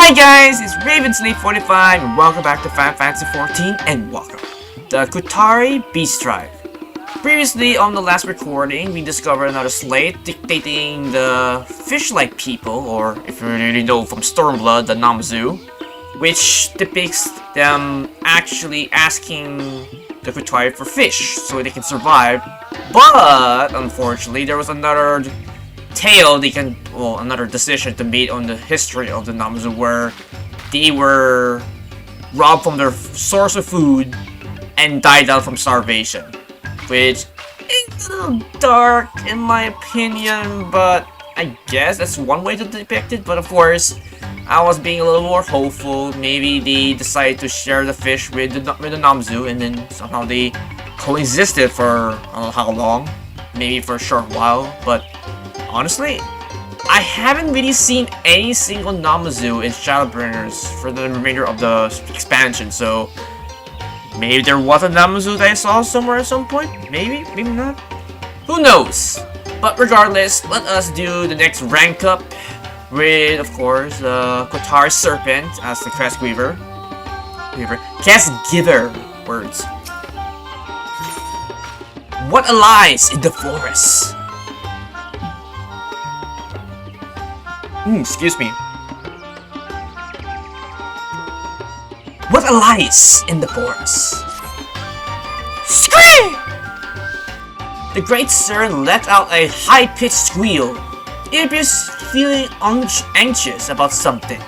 Hi guys, it's Ravensleep45 and welcome back to Final Fantasy XIV Endwalker, the Qitari Beast Tribe. Previously on the last recording, we discovered another slate dictating the fish-like people, or if you really know from Stormblood, the Namazu, which depicts them actually asking the Qitari for fish so they can survive. But unfortunately, there was another another decision to made on the history of the Namazu where they were robbed from their source of food and died out from starvation. Which is a little dark in my opinion, but I guess that's one way to depict it. But of course, I was being a little more hopeful. Maybe they decided to share the fish with the Namazu and then somehow they coexisted for I don't know how long, maybe for a short while, but honestly, I haven't really seen any single Namazu in Shadowbringers for the remainder of the expansion, so maybe there was a Namazu that I saw somewhere at some point? Maybe? Maybe not? Who knows? But regardless, let us do the next rank up with, of course, the Qitari Serpent as the Quest Giver. Words. What lies in the forest? Excuse me. What lies in the forest? Scream! The Great Sir let out a high-pitched squeal. It appears feeling anxious about something.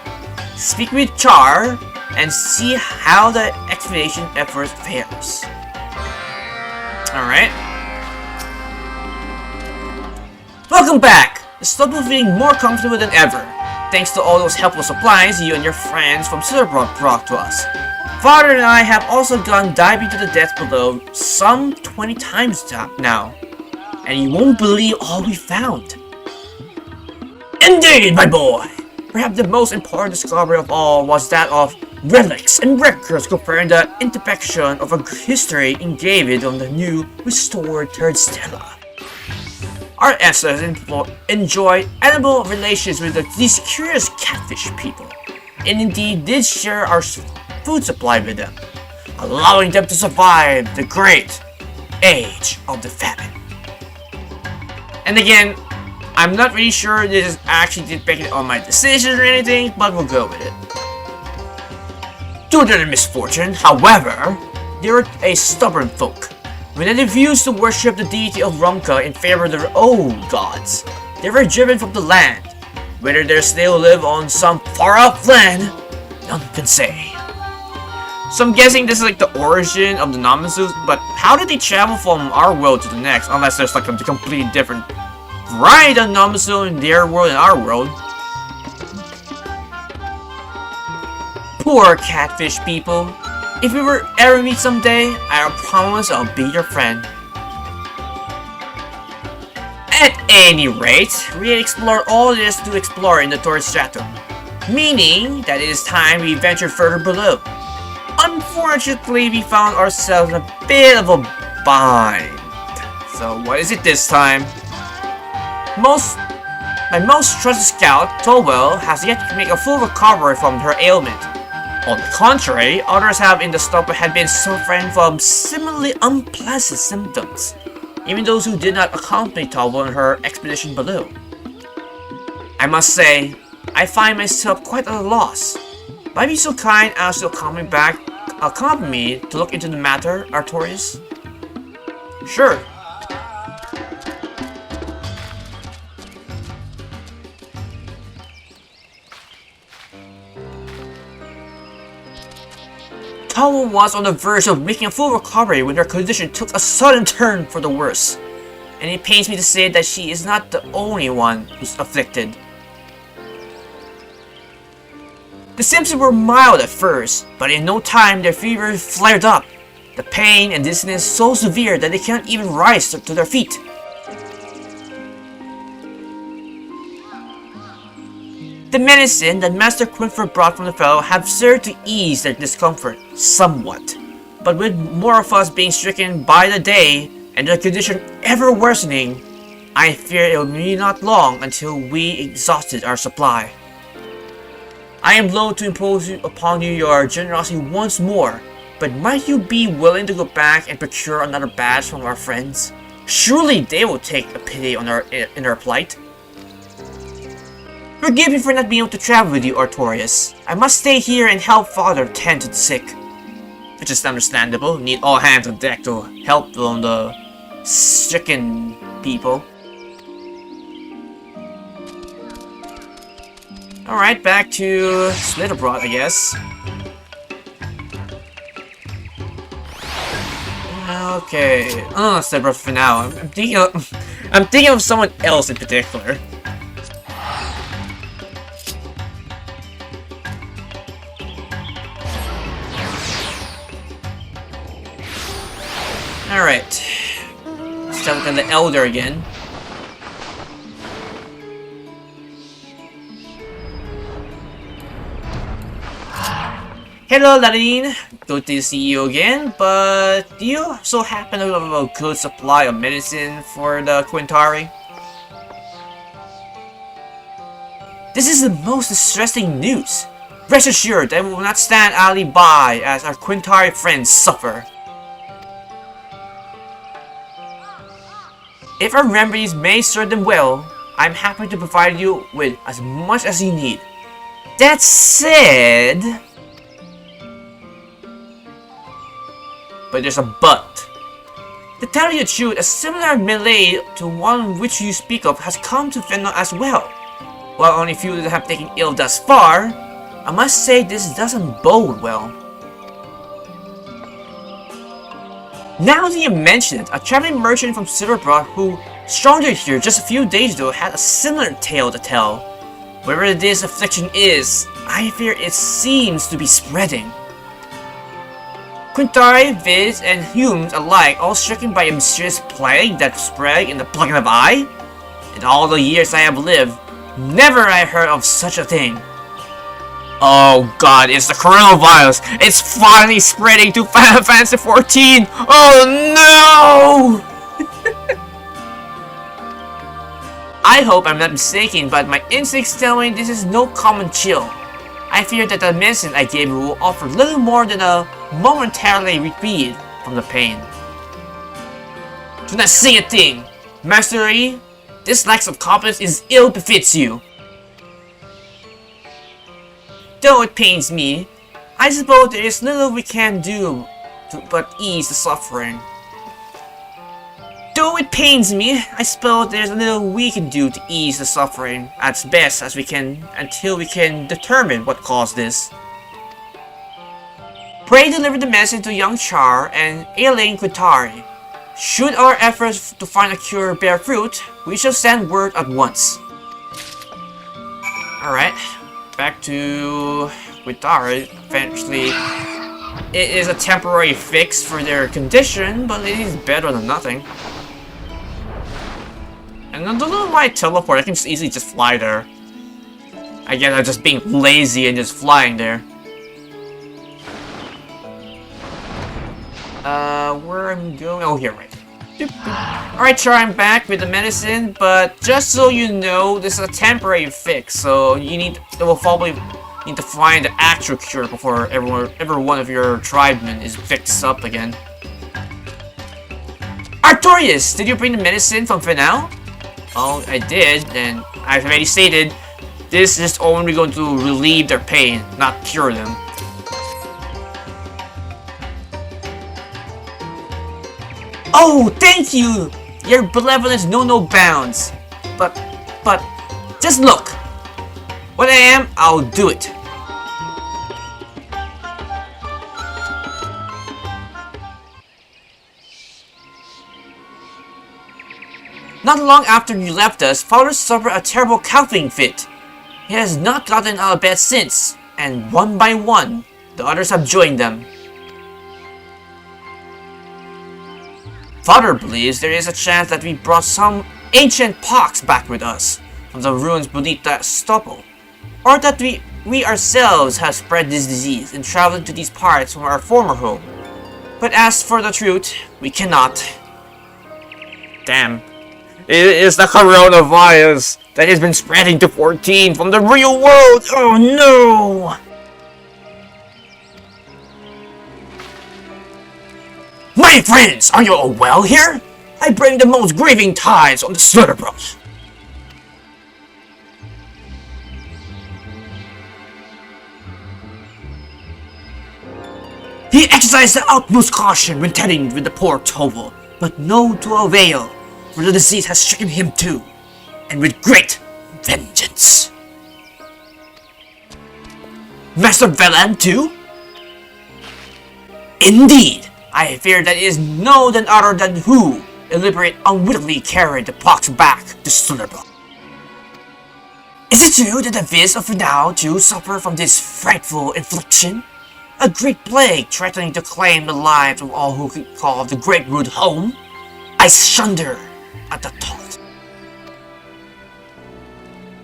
Speak with Char and see how the explanation effort fails. Alright. Welcome back! The Stopple feeling more comfortable than ever, thanks to all those helpful supplies you and your friends from Silverbrook brought to us. Father and I have also gone diving to the depths below some 20 times now, and you won't believe all we found. Indeed, my boy! Perhaps the most important discovery of all was that of relics and records comparing the intersection of a history engraved on the new restored third stela. Our ancestors enjoyed animal relations with these curious catfish people, and indeed did share our food supply with them, allowing them to survive the great age of the famine. And again, I'm not really sure this is actually depicted on my decisions or anything, but we'll go with it. Due to their misfortune, however, they were a stubborn folk. When they refused to worship the deity of Rumka in favor of their own gods, they were driven from the land. Whether they still live on some far-off land, none can say. So I'm guessing this is like the origin of the Namazus, but how did they travel from our world to the next, unless there's like a completely different variety of Namazu in their world and our world? Poor catfish people. If we were ever meet someday, I promise I'll be your friend. At any rate, we explored all there is to explore in the third stratum, meaning that it is time we ventured further below. Unfortunately, we found ourselves in a bit of a bind. So what is it this time? My most trusted scout, Towell, has yet to make a full recovery from her ailment. On the contrary, others have in the Stopple had been suffering from similarly unpleasant symptoms, even those who did not accompany Towell on her expedition below. I must say, I find myself quite at a loss. Might be so kind as to accompany me to look into the matter, Artorius? Sure. Towell was on the verge of making a full recovery when her condition took a sudden turn for the worse, and it pains me to say that she is not the only one who's afflicted. The symptoms were mild at first, but in no time their fever flared up, the pain and dizziness so severe that they can't even rise to their feet. The medicine that Master Quinford brought from the fellow have served to ease their discomfort somewhat, but with more of us being stricken by the day and their condition ever worsening, I fear it will be not long until we exhausted our supply. I am loath to impose upon you your generosity once more, but might you be willing to go back and procure another badge from our friends? Surely they will take a pity on in our plight. Forgive me for not being able to travel with you, Artorias. I must stay here and help Father tend to the sick. Which is understandable. Need all hands on deck to help on the stricken people. Alright, back to Slitterbrot, I guess. Okay. Slitterbrot for now. I'm thinking of someone else in particular. Alright. Start with the Elder again. Hello, Lanille. Good to see you again, but do you so happen to have a good supply of medicine for the Qitari? This is the most distressing news. Rest assured that we will not stand idly by as our Qitari friends suffer. If our remedies may serve them well, I'm happy to provide you with as much as you need. That said... But there's a but. To tell you the truth, a similar malady to one which you speak of has come to Fanow as well. While only few have taken ill thus far, I must say this doesn't bode well. Now that you mention it, a traveling merchant from Slitterbrot who stranded here just a few days ago had a similar tale to tell. Wherever this affliction is, I fear it seems to be spreading. Qitari, Viis, and humans alike all stricken by a mysterious plague that spread in the blink of an eye? In all the years I have lived, never I heard of such a thing. Oh god, it's the coronavirus! It's finally spreading to Final Fantasy XIV! Oh no! I hope I'm not mistaken, but my instincts tell me this is no common chill. I fear that the medicine I gave you will offer little more than a momentarily reprieve from the pain. Do not say a thing! Mastery, this lack of confidence is ill befits you. Though it pains me, I suppose there is little we can do but ease the suffering. Though it pains me, I suppose there is little we can do to ease the suffering as best as we can until we can determine what caused this. Pray deliver the message to young Char and ailing Qitari. Should our efforts to find a cure bear fruit, we shall send word at once. Alright. Back to Qitari. Eventually, it is a temporary fix for their condition, but it is better than nothing. And I don't know why I teleport. I can just easily just fly there. I guess I'm just being lazy and just flying there. Where I'm going? Oh, here, right. Alright, Char, I'm back with the medicine, but just so you know, this is a temporary fix, so you will probably need to find the actual cure before every one of your tribesmen is fixed up again. Artorias, did you bring the medicine from Fanow? Oh, I did, and I've already stated, this is only going to relieve their pain, not cure them. Oh, thank you! Your benevolence knows no bounds. But, just look. What I am, I'll do it. Not long after you left us, Father suffered a terrible coughing fit. He has not gotten out of bed since, and one by one, the others have joined them. Father believes there is a chance that we brought some ancient pox back with us from the ruins beneath the Stopple, or that we ourselves have spread this disease in traveling to these parts from our former home. But as for the truth, we cannot. Damn. It is the coronavirus! that has been spreading to 14 from the real world. Oh no! My friends, are you all well here? I bring the most grieving tides on the Slaughterhouse. He exercised the utmost caution when tending with the poor Tovel, but no to avail, for the disease has stricken him too, and with great vengeance. Master Velan too? Indeed, I fear that it is no other than who, deliberate unwittingly carried the pox back to Slaughterhouse. Is it true that the Viis of Fanow too suffer from this frightful infliction? A great plague threatening to claim the lives of all who could call the Greatwood home? I shudder at the thought.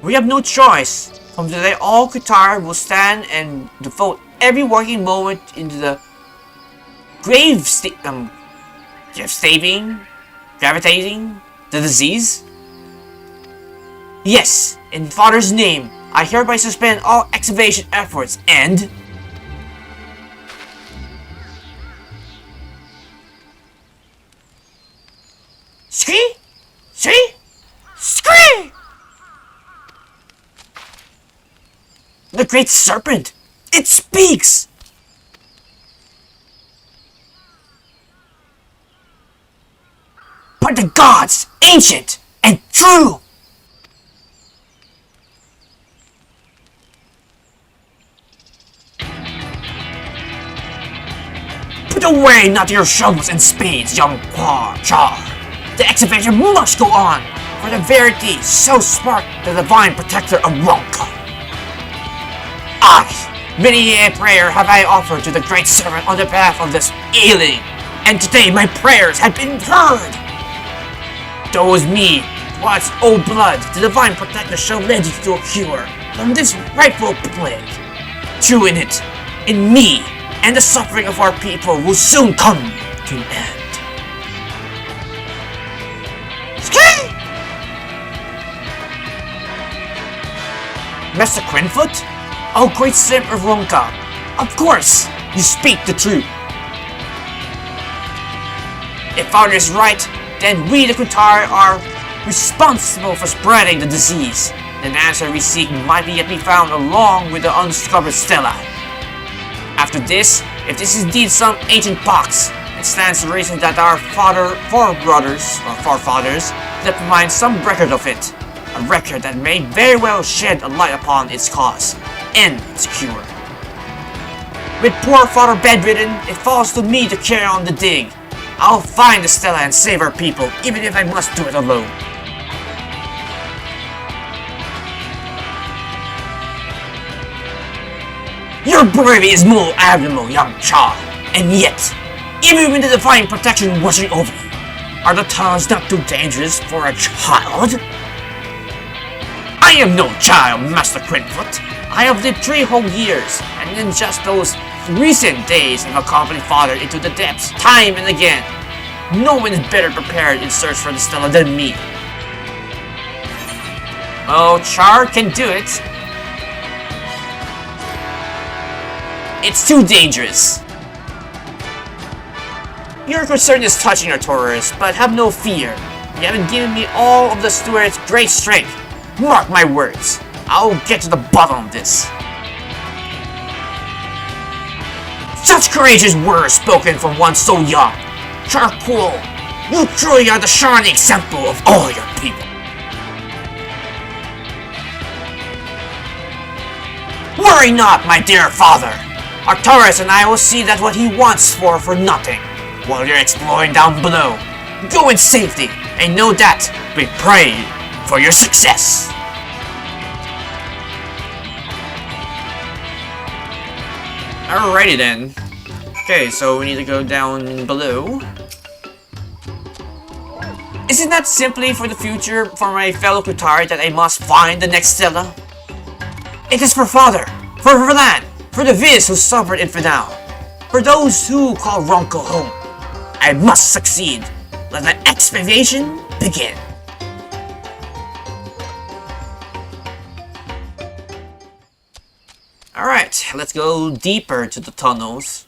We have no choice. From today, all Qitari will stand and devote every working moment into the gravitating the disease. Yes, in Father's name, I hereby suspend all excavation efforts and Scree! The great serpent! It speaks! But the gods, ancient and true! Put away not your shovels and spades, young Char. The excavation must go on, for the verity so spark the divine protector of Ronka. Many a prayer have I offered to the great servant on the behalf of this ailing, and today my prayers have been heard. Though it was me, God's old blood, the divine protector shall lead you to a cure from this frightful plague. True in it, in me, and the suffering of our people will soon come to an end. Master Quinfoot? Oh, great Sim of Ronka! Of course, you speak the truth. If Father is right, then we the Qitari are responsible for spreading the disease. An answer we seek might yet be found along with the undiscovered Stella. After this, if this is indeed some ancient pox, it stands to reason that our forefathers left behind some record of it. A record that may very well shed a light upon its cause and its cure. With poor father bedridden, it falls to me to carry on the dig. I'll find the Stella and save our people, even if I must do it alone. Your bravery is more admirable, young Char, and yet, even with the divine protection watching over you, are the tunnels not too dangerous for a child? I am no child, Master Quinfoot. I have lived 3 whole years, and in just those recent days have accompanied Father into the depths, time and again. No one is better prepared in search for the Stella than me. Oh, Char can do it. It's too dangerous. Your concern is touching our Taurus, but have no fear. You haven't given me all of the steward's great strength. Mark my words, I'll get to the bottom of this. Such courageous words spoken from one so young. Charcoal, you truly are the shining example of all your people. Worry not, my dear father. Arcturus and I will see that what he wants for nothing, while you're exploring down below. Go in safety, and know that we pray for your success. Alrighty then. Okay, so we need to go down below. Is it not simply for the future for my fellow Qitari that I must find the next Stella? It is for Father, for Verlan, for the Viis who suffered in Fanow, for those who call Ronka home. I must succeed. Let the excavation begin. Alright, let's go deeper to the tunnels.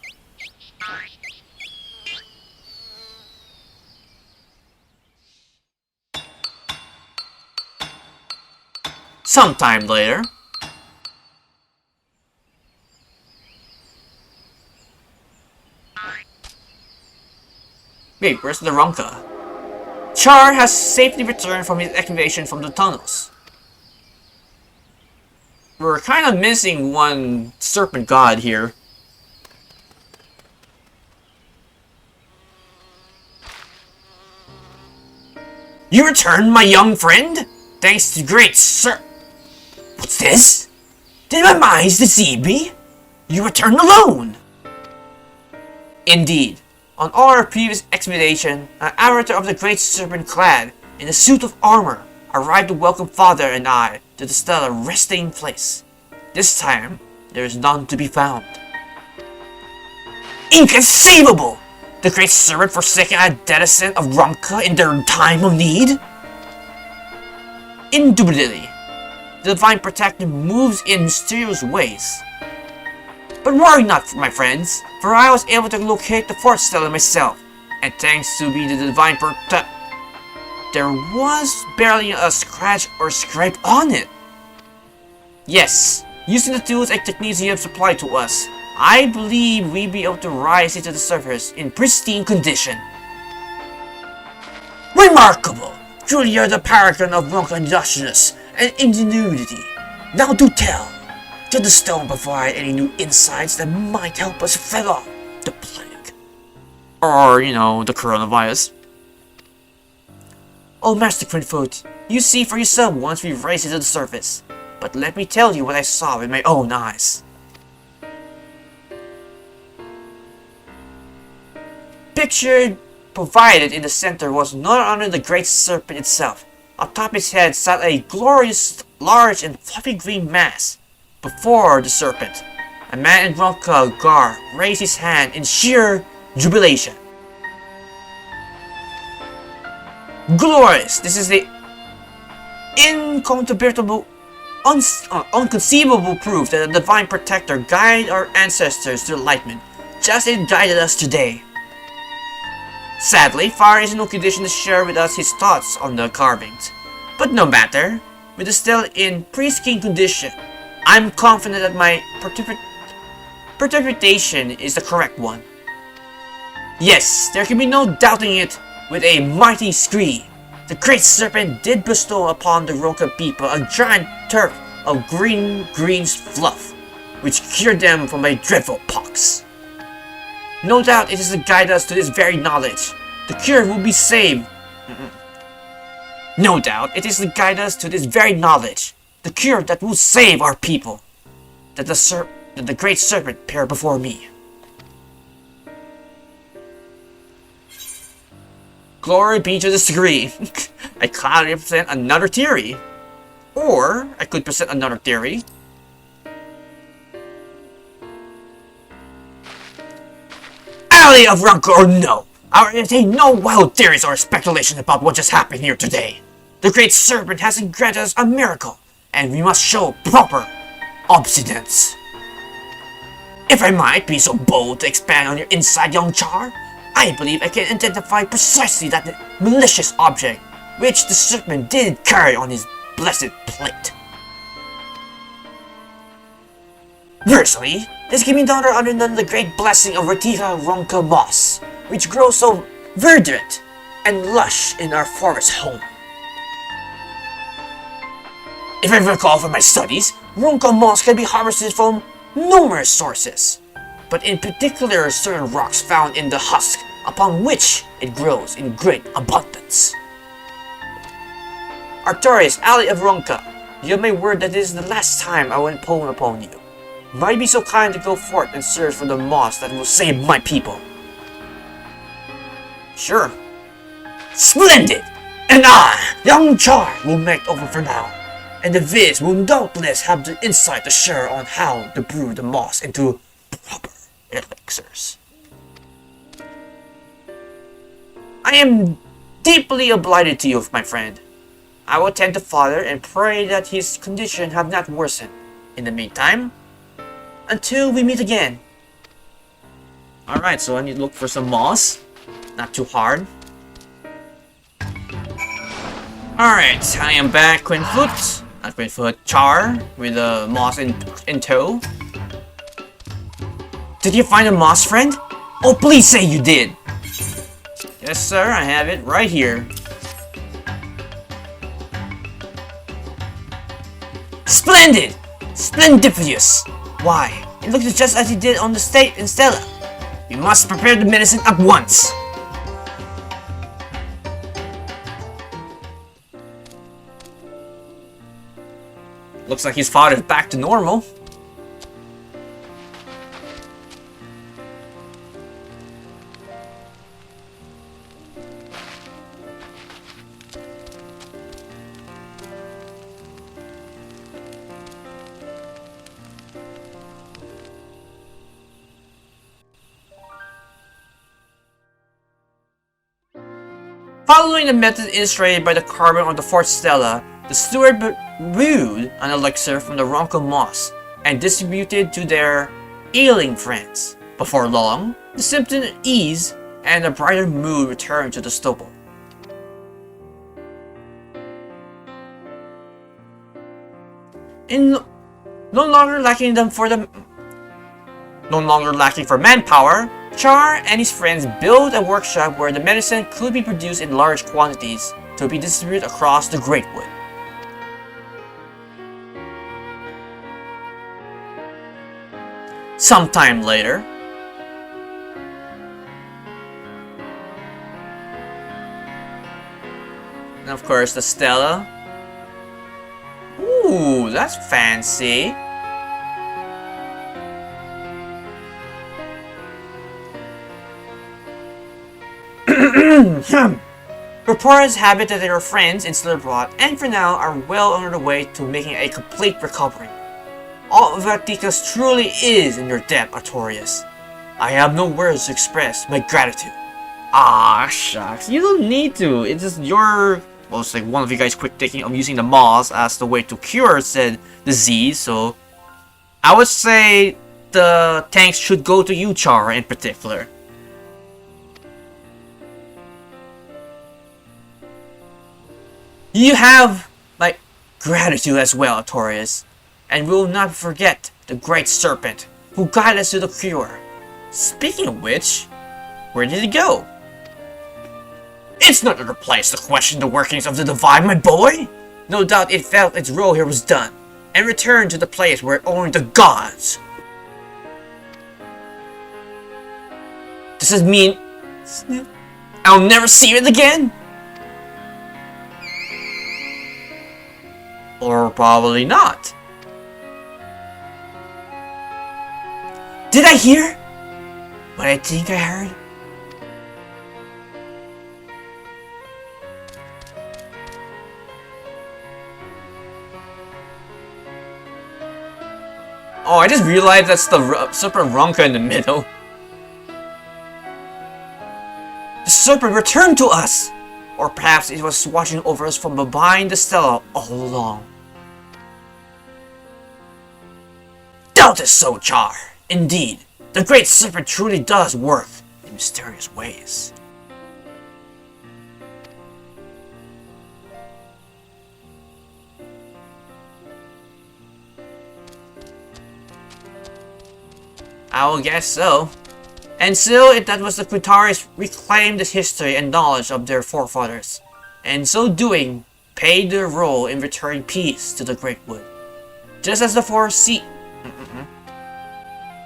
Sometime later. Wait, where's the Ronka? Char has safely returned from his excavation from the tunnels. We're kind of missing one serpent god here. You returned, my young friend? Thanks to great sir... What's this? Did my minds deceive me? You returned alone! Indeed. On our previous expedition, an avatar of the Great Serpent clad in a suit of armor arrived to welcome Father and I to the stellar resting place. This time, there is none to be found. Inconceivable! The Great Serpent forsaking a denizen of Ronka in their time of need? Indubitably, the Divine Protector moves in mysterious ways. But worry not, my friends, for I was able to locate the fourth stellar myself, and thanks to be the Divine Protector, there was barely a scratch or scrape on it. Yes, using the tools and techniques you have supplied to us, I believe we'll be able to rise into the surface in pristine condition. Remarkable! Truly you're the paragon of Ronka industriousness and ingenuity. Now do tell. Did the stone provide any new insights that might help us fend off the plague? Or, you know, the coronavirus. Oh, Master Greatwood, you see for yourself once we raise it to the surface. But let me tell you what I saw with my own eyes. Picture provided in the center was none other than the Great Serpent itself. Atop his head sat a glorious, large and fluffy green mass. Before the serpent, a man in Ronka gar raised his hand in sheer jubilation. Glorious! This is the incontrovertible, unconceivable proof that the Divine Protector guided our ancestors to enlightenment, just as it guided us today. Sadly, Fire is in no condition to share with us his thoughts on the carvings. But no matter, with it still in pristine condition, I'm confident that my interpretation is the correct one. Yes, there can be no doubting it. With a mighty scream, the Great Serpent did bestow upon the Ronka people a giant turf of green fluff, which cured them from a dreadful pox. No doubt it is to guide us to this very knowledge. The cure will be saved. No doubt it is to guide us to this very knowledge. The cure that will save our people. That the Great Serpent appear before me. Glory be to the screen. I clearly present another theory. Or I could present another theory. Alley of Ronka or no, I will entertain no wild theories or speculation about what just happened here today. The Great Serpent has granted us a miracle, and we must show proper obedience. If I might be so bold to expand on your insight, young Char, I believe I can identify precisely that malicious object which the serpent did carry on his blessed plate. Personally, this can be none other than the great blessing of Rak'tika Ronka moss, which grows so verdant and lush in our forest home. If I recall from my studies, Ronka moss can be harvested from numerous sources, but in particular certain rocks found in the husk upon which it grows in great abundance. Artorius, Alley of Ronka, you have my word that this is the last time I will impose upon you. Might be so kind to go forth and search for the moss that will save my people. Sure. Splendid! And I, young Char, will make over for now. And the Viis will doubtless have the insight to share on how to brew the moss into proper elixirs. I am deeply obliged to you, my friend. I will tend to Father and pray that his condition have not worsened. In the meantime, until we meet again. Alright, so I need to look for some moss. Not too hard. Alright, I am back, Quintfoot. Not Quintfoot, Char, with a moss in tow. Did you find a moss, friend? Oh, please say you did! Yes, sir, I have it right here. Splendid! Splendiferous! Why, it looks just as you did on the state in Stella. We must prepare the medicine at once. Looks like his father's back to normal. Following the method illustrated by the carving on the fourth stela, the steward brewed an elixir from the Ronco moss and distributed to their ailing friends. Before long, the symptom eased and a brighter mood returned to the Stopple. No longer lacking for manpower, Char and his friends built a workshop where the medicine could be produced in large quantities to be distributed across the Greatwood. Sometime later, and of course the Stella. Ooh, that's fancy. Reporters habited their friends in Slurbrot and for now are well on their way to making a complete recovery. All of Rak'tika truly is in your debt, Artorias. I have no words to express my gratitude. Ah, shucks, you don't need to. It's just your... Well, it's like one of you guys quick thinking of using the moss as the way to cure said disease, so... I would say the thanks should go to you, Char, in particular. You have my gratitude as well, Artorias. And we will not forget the great serpent who guided us to the cure. Speaking of which, where did it go? It's not your place to question the workings of the divine, my boy. No doubt it felt its role here was done, and returned to the place where only the gods. Does this mean I'll never see it again? Or probably not. Did I hear what I think I heard? Oh, I just realized that's the Super Ronka in the middle. The serpent returned to us! Or perhaps it was watching over us from behind the Stella all along. Doubtless so, Char. Indeed, the great serpent truly does work in mysterious ways. I will guess so. And so, if that was the Qitaris reclaimed the history and knowledge of their forefathers, and so doing, paid their role in returning peace to the Greatwood. Just as the foreseen.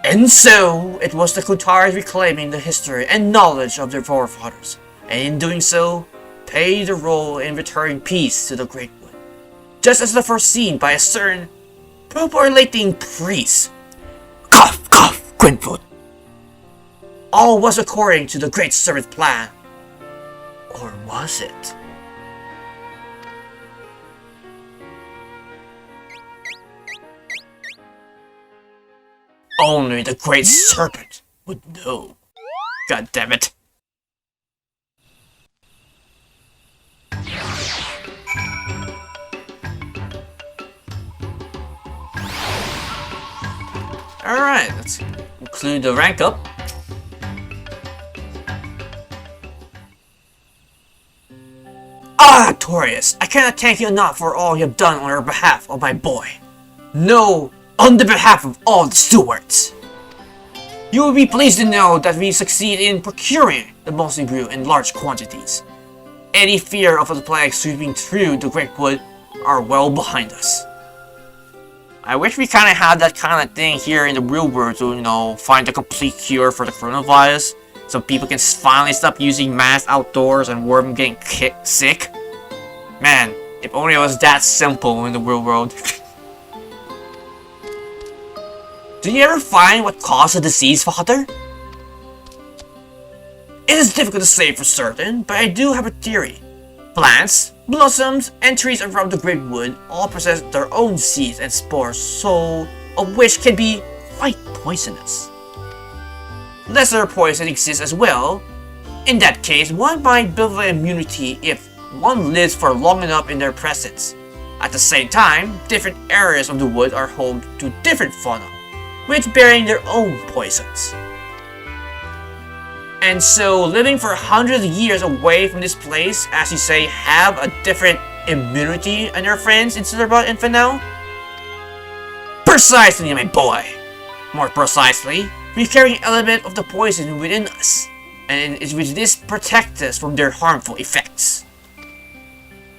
And so, it was the Qitaris reclaiming the history and knowledge of their forefathers, and in doing so, paid their role in returning peace to the Greatwood. Just as the foreseen by a certain purporting priest. Cough, cough, Quintfoot. All was according to the Great Serpent's plan. Or was it? Only the Great Serpent would know. God damn it. Alright, let's include the rank up. Ah, Torius, I cannot thank you enough for all you have done on our behalf of my boy. No, on the behalf of all the stewards. You will be pleased to know that we succeed in procuring the mostly brew in large quantities. Any fear of the plague sweeping through the Greatwood are well behind us. I wish we kind of had that kind of thing here in the real world to, you know, find a complete cure for the coronavirus, so people can finally stop using masks outdoors and worm getting sick. Man, if only it was that simple in the real world. Did you ever find what caused the disease, Father? It is difficult to say for certain, but I do have a theory. Plants, blossoms, and trees around the Greatwood all possess their own seeds and spores, so of which can be quite poisonous. Lesser poison exists as well. In that case, one might build an immunity if one lives for long enough in their presence. At the same time, different areas of the wood are home to different fauna, which bearing their own poisons. And so, living for hundreds of years away from this place, as you say, have a different immunity on your friends in Silverbot and Fanow? Precisely, my boy! More precisely, we carry an element of the poison within us, and it will this protect us from their harmful effects.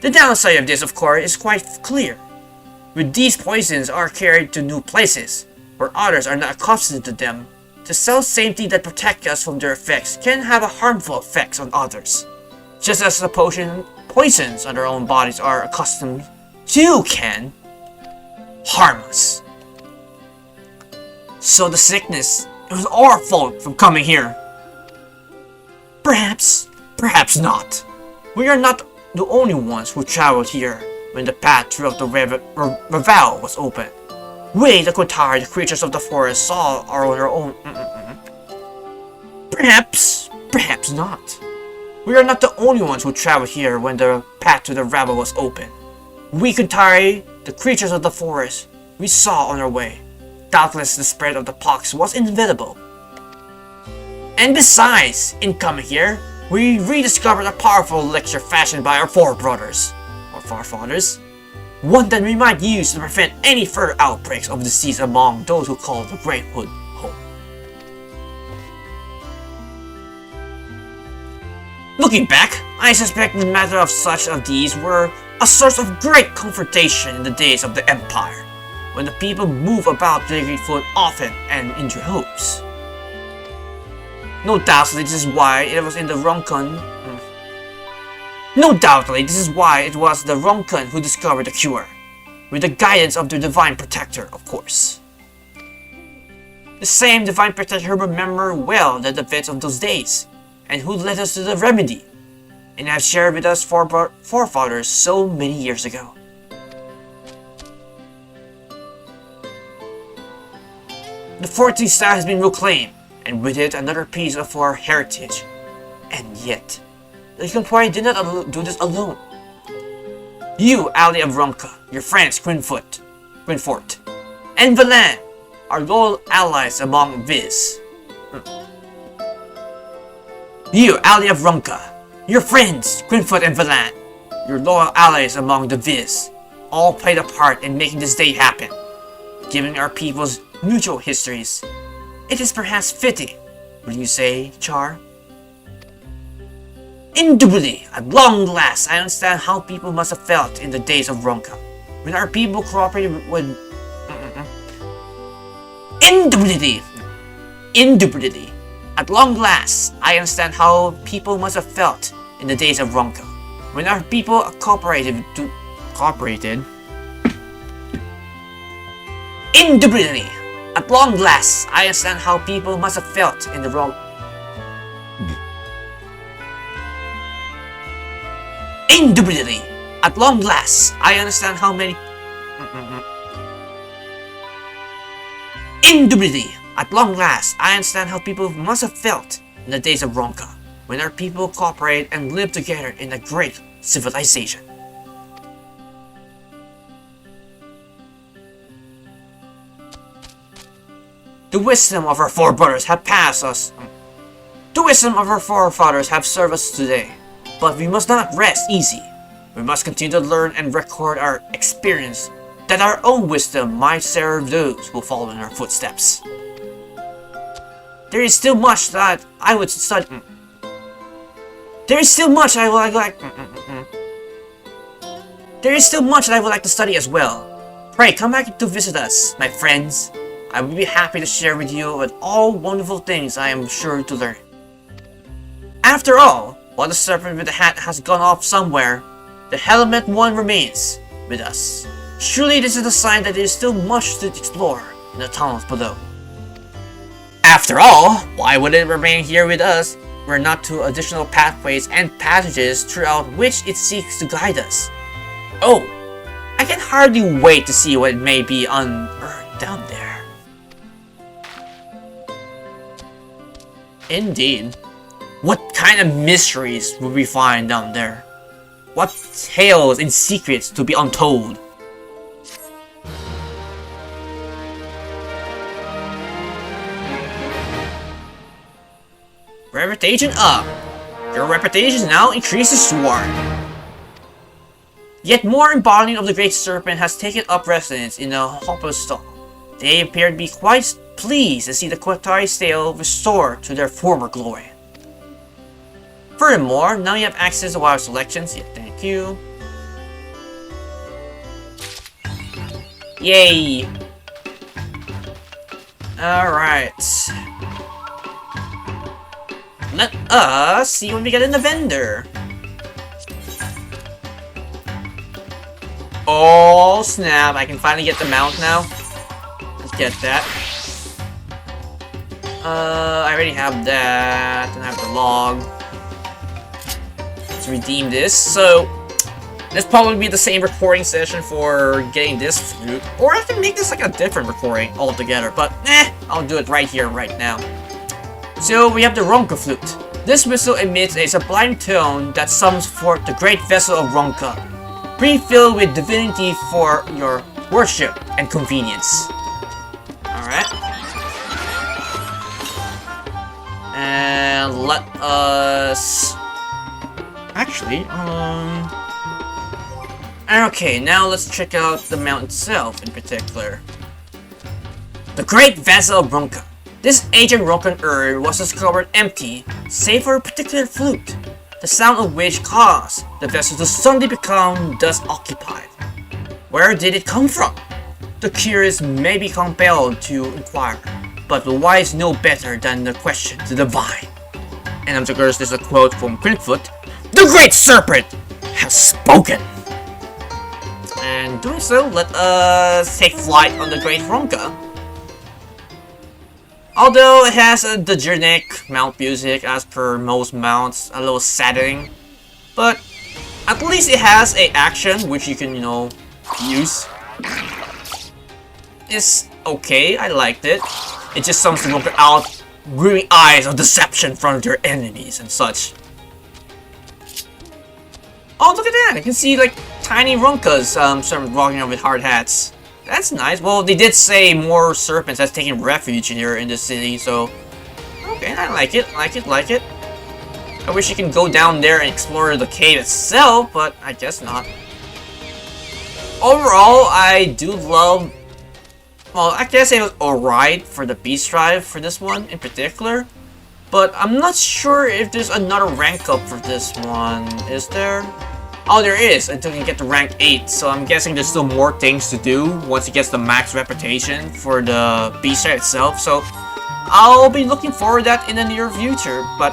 The downside of this, of course, is quite clear. When these poisons are carried to new places, where others are not accustomed to them, the self-safety that protect us from their effects can have a harmful effects on others, just as the poisons on our own bodies are accustomed to can harm us. So the sickness, it was our fault from coming here. Perhaps, perhaps not. We are not the only ones who traveled here when the path through the Raval was open. We, the Qitari, the creatures of the forest, saw our own. Perhaps, perhaps not. We are not the only ones who traveled here when the path to the Raval was open. We Qitari, the creatures of the forest, we saw on our way. Doubtless the spread of the pox was inevitable. And besides, in coming here, we rediscovered a powerful elixir fashioned by our forefathers, one that we might use to prevent any further outbreaks of disease among those who call the Greatwood home. Looking back, I suspect the matter of such of these were a source of great confrontation in the days of the Empire, when the people moved about the Greatwood often and in droves. No doubtly this is why it was the Ronkan who discovered the cure, with the guidance of the Divine Protector, of course. The same Divine Protector who remembered well the events of those days, and who led us to the remedy, and have shared with us forefathers so many years ago. The 14th style has been reclaimed, and with it another piece of our heritage. And yet, the Qitari did not do this alone. You, ally of Ronka, your friends Quinfort, and Valan are loyal allies among Viis. You, ally of Ronka, your friends Quinfort and Valan, your loyal allies among the Viis, all played a part in making this day happen. Given our people's mutual histories, it is perhaps fitting, would you say, Char? Indubitably, at long last, I understand how people must have felt in the days of Ronka, when our people cooperated with. Indubitably, at long last, I understand how people must have felt in the days of Ronka, when our people cooperated. Indubitably, at long last, I understand how people must have felt in the wrong. Indubitably, at long last, I understand how many. Indubitably, at long last, I understand how people must have felt in the days of Ronka, when our people cooperated and lived together in a great civilization. The wisdom of our forefathers have passed us. The wisdom of our forefathers have served us today. But we must not rest easy. We must continue to learn and record our experience, that our own wisdom might serve those who follow in our footsteps. There is still much that I would study. There is still much I would like. There is still much that I would like to study as well. Pray come back to visit us, my friends. I will be happy to share with you with all wonderful things I am sure to learn. After all, while the serpent with the hat has gone off somewhere, the helmet one remains with us. Surely this is a sign that there is still much to explore in the tunnels below. After all, why would it remain here with us were not two additional pathways and passages throughout which it seeks to guide us? Oh, I can hardly wait to see what may be unearthed down there. Indeed. What kind of mysteries will we find down there? What tales and secrets to be untold? Reputation up. Your reputation now increases toward. Yet more embodiment of the Great Serpent has taken up residence in the Hopper's stall. They appear to be quite pleased to see the Qitari stale restored to their former glory. Furthermore, now you have access to our selections. Yeah, thank you. Yay! Alright. Let us see what we get in the vendor. Oh snap, I can finally get the mount now. Let's get that. I already have that, and I have the log. Let's redeem this. So, this probably be the same recording session for getting this flute. Or I can make this like a different recording altogether, but I'll do it right here, right now. So, we have the Ronka flute. This whistle emits a sublime tone that sums forth the great vessel of Ronka, pre-filled with divinity for your worship and convenience. Alright. And let us... Actually, okay, now let's check out the mount itself in particular. The Great Vessel of Ronka. This ancient Ronkan urn was discovered empty, save for a particular flute, the sound of which caused the vessel to suddenly become thus occupied. Where did it come from? The curious may be compelled to inquire, but the wise know better than the question to divine. And of course, there's a quote from Quintfoot: "The Great Serpent has spoken!" And doing so, let us take flight on the Great Ronka. Although it has the generic mount music as per most mounts, a little saddening, but at least it has a action which you can, use. It's okay, I liked it. It just sums the Ronka out, gleaming eyes of deception from their enemies and such. Oh, look at that! I can see like tiny Ronkas sort of walking around with hard hats. That's nice. Well, they did say more serpents has taken refuge here in the city, so... Okay, I like it, like it. I wish you can go down there and explore the cave itself, but I guess not. Overall, I do love... Well, I guess it was alright for the beast drive for this one in particular. But I'm not sure if there's another rank up for this one. Is there? Oh, there is, until you get to rank 8, so I'm guessing there's still more things to do once it gets the max reputation for the beast itself, so I'll be looking forward to that in the near future, but...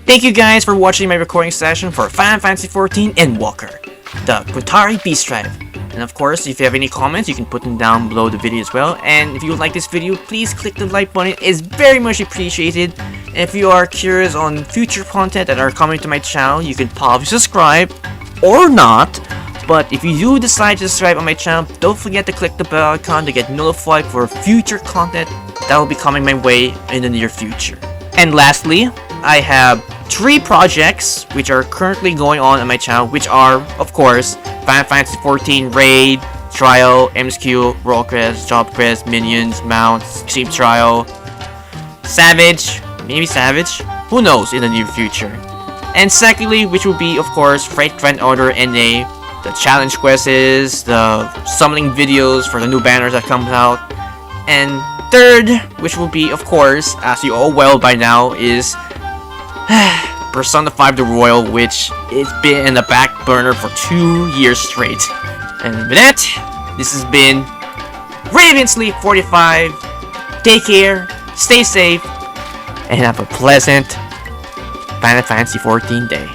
Thank you guys for watching my recording session for Final Fantasy XIV Endwalker, the Qitari Beast Drive. And of course, if you have any comments, you can put them down below the video as well. And if you like this video, please click the like button. It's very much appreciated. And if you are curious on future content that are coming to my channel, you can probably subscribe or not. But if you do decide to subscribe on my channel, don't forget to click the bell icon to get notified for future content that will be coming my way in the near future. And lastly, I have 3 projects which are currently going on my channel, which are, of course, Final Fantasy XIV Raid, Trial, MSQ, Roll Crest, Job Crest, Minions, Mounts, Sheep Trial, Savage, maybe Savage, who knows in the near future. And secondly, which will be of course Freight Trend Order NA, the challenge quests, the summoning videos for the new banners that comes out. And third, which will be of course, as you all well by now, is Persona 5 The Royal, which it's been in the back burner for 2 years straight. And with that, this has been Raven Sleep 45. Take care, stay safe, and have a pleasant Final Fantasy 14 day.